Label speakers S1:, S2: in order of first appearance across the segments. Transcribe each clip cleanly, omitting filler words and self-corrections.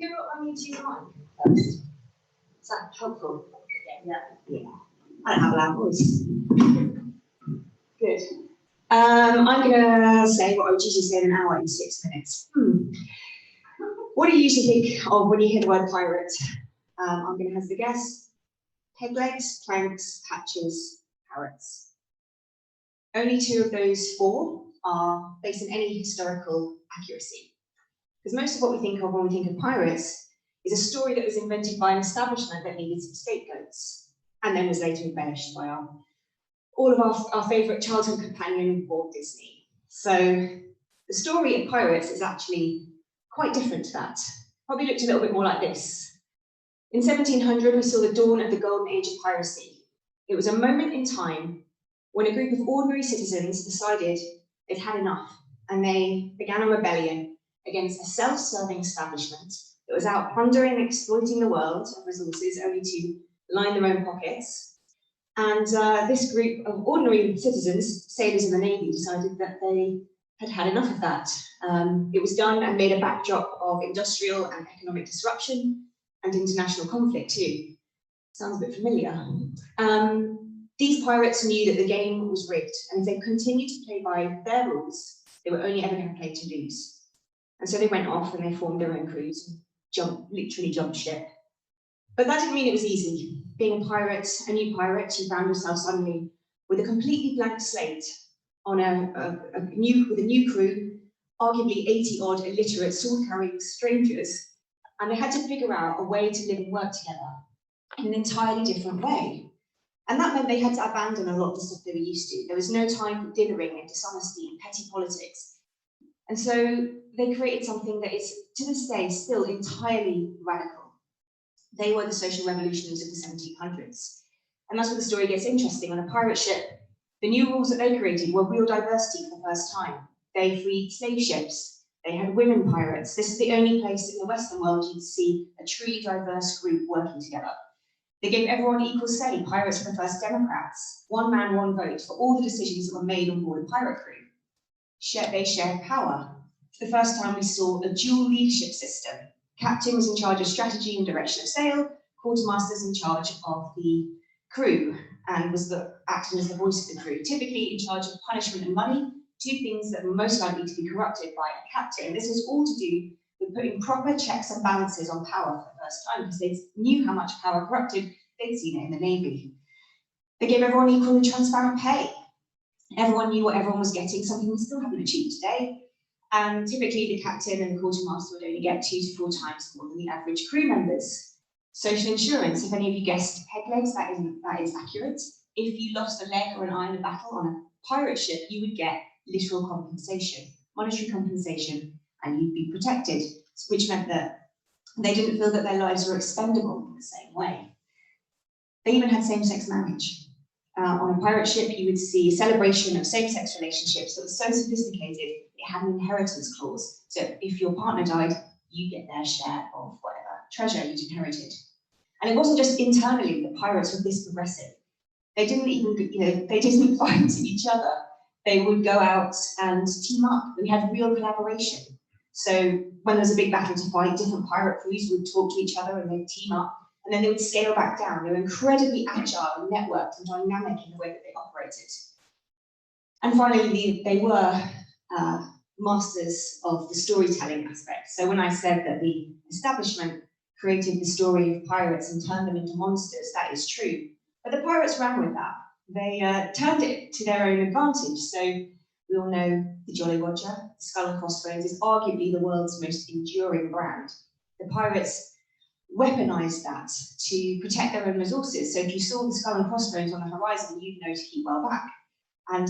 S1: Who will unmute you on first? Is that helpful? Yeah. I don't have a loud voice. Good. I'm going to say what I would usually say in an hour in 6 minutes. What do you usually think of when you hear the word pirate? I'm going to have the guess. Peg legs, planks, hatches, parrots. Only 2 of those 4 are based on any historical accuracy. Because most of what we think of when we think of pirates is a story that was invented by an establishment that needed some scapegoats, and then was later embellished by all of our favourite childhood companion, Walt Disney. So the story of pirates is actually quite different to that. Probably looked a little bit more like this. In 1700, we saw the dawn of the golden age of piracy. It was a moment in time when a group of ordinary citizens decided they'd had enough, and they began a rebellion against a self-serving establishment that was out plundering and exploiting the world of resources only to line their own pockets. And this group of ordinary citizens, sailors in the Navy, decided that they had had enough of that. It was done and made a backdrop of industrial and economic disruption and international conflict too. Sounds a bit familiar. These pirates knew that the game was rigged, and if they continued to play by their rules, they were only ever going to play to lose. And so they went off and they formed their own crews and literally jumped ship. But that didn't mean it was easy. Being a pirate, a new pirate, you found yourself suddenly with a completely blank slate on with a new crew, arguably 80-odd illiterate sword-carrying strangers, and they had to figure out a way to live and work together in an entirely different way. And that meant they had to abandon a lot of the stuff they were used to. There was no time for dithering and dishonesty and petty politics. And so they created something that is, to this day, still entirely radical. They were the social revolutionaries of the 1700s. And that's where the story gets interesting. On a pirate ship, the new rules that they created were real diversity for the first time. They freed slave ships. They had women pirates. This is the only place in the Western world you'd see a truly diverse group working together. They gave everyone equal say. Pirates were the first democrats. 1 man, 1 vote for all the decisions that were made on board a pirate crew. They shared power. For the first time, we saw a dual leadership system. Captain was in charge of strategy and direction of sail. Quartermaster's in charge of the crew and was acting as the voice of the crew, typically in charge of punishment and money, 2 things that were most likely to be corrupted by a captain. This was all to do with putting proper checks and balances on power for the first time, because they knew how much power corrupted. They'd seen it in the Navy. They gave everyone equal and transparent pay. Everyone knew what everyone was getting, something we still haven't achieved today. And typically the captain and the quartermaster would only get 2 to 4 times more than the average crew members. Social insurance, if any of you guessed peg legs, that is accurate. If you lost a leg or an eye in a battle on a pirate ship, you would get literal compensation, monetary compensation, and you'd be protected, which meant that they didn't feel that their lives were expendable in the same way. They even had same-sex marriage. On a pirate ship, you would see a celebration of same-sex relationships that was so sophisticated, it had an inheritance clause. So if your partner died, you get their share of whatever treasure you'd inherited. And it wasn't just internally that pirates were this progressive. They didn't even, they didn't fight each other. They would go out and team up. We had real collaboration. So when there was a big battle to fight, different pirate crews would talk to each other and they'd team up, and then they would scale back down. They were incredibly agile and networked and dynamic in the way that they operated. And finally, they were masters of the storytelling aspect. So when I said that the establishment created the story of pirates and turned them into monsters, that is true. But the pirates ran with that. They turned it to their own advantage. So we all know the Jolly Roger, the Skull and Crossbones is arguably the world's most enduring brand. The pirates weaponized that to protect their own resources. So if you saw the Skull and Crossbones on the horizon, you'd know to keep well back. And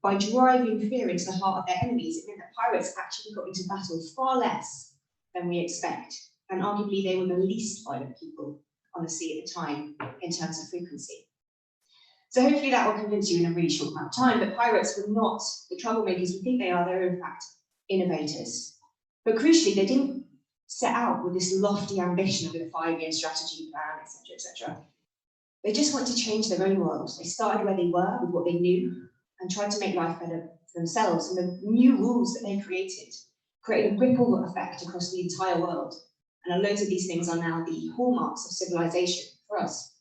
S1: by driving fear into the heart of their enemies, it meant that pirates actually got into battle far less than we expect. And arguably they were the least violent people on the sea at the time in terms of frequency. So hopefully that will convince you in a really short amount of time that pirates were not the troublemakers we think they are. They're in fact innovators. But crucially, they didn't set out with this lofty ambition of a 5-year strategy plan, etc., etc. They just wanted to change their own world. They started where they were with what they knew and tried to make life better for themselves. And the new rules that they created a ripple effect across the entire world. And loads of these things are now the hallmarks of civilization for us.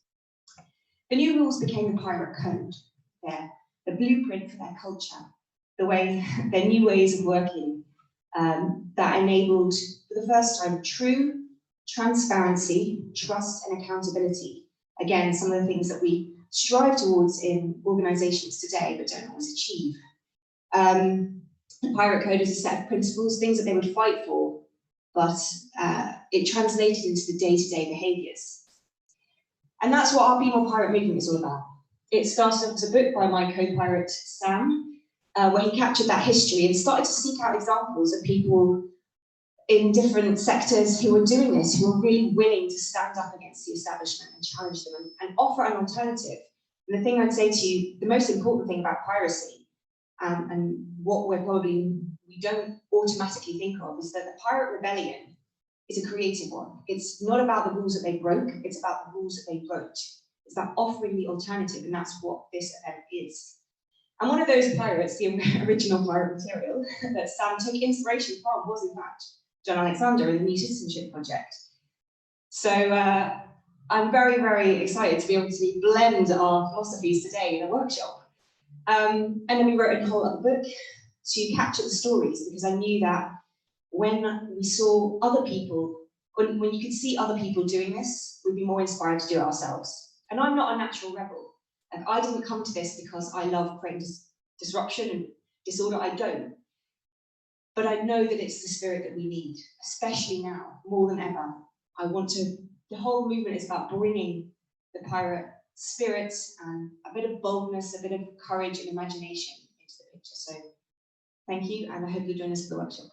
S1: The new rules became the pirate code. They're the blueprint for their culture, their new ways of working that enabled, for the first time, true transparency, trust, and accountability. Again, some of the things that we strive towards in organizations today, but don't always achieve. The pirate code is a set of principles, things that they would fight for, but it translated into the day-to-day behaviors. And that's what our Be More Pirate movement is all about. It started off as a book by my co-pirate, Sam, where he captured that history and started to seek out examples of people in different sectors who were doing this, who were really willing to stand up against the establishment and challenge them and offer an alternative. And the thing I'd say to you, the most important thing about piracy, and what we don't automatically think of, is that the pirate rebellion is a creative one. It's not about the rules that they broke, it's about the rules that they wrote. It's about offering the alternative, and that's what this event is. And one of those pirates, the original pirate material that Sam took inspiration from, was in fact John Alexander and the New Citizenship Project. So I'm very, very excited to be able to blend our philosophies today in a workshop. And then we wrote a whole other book to capture the stories, because I knew that when we saw other people, when you could see other people doing this, we'd be more inspired to do it ourselves. And I'm not a natural rebel. Like, I didn't come to this because I love creating disruption and disorder. I don't. But I know that it's the spirit that we need, especially now, more than ever. The whole movement is about bringing the pirate spirit and a bit of boldness, a bit of courage and imagination into the picture. So thank you, and I hope you'll join us for the workshop.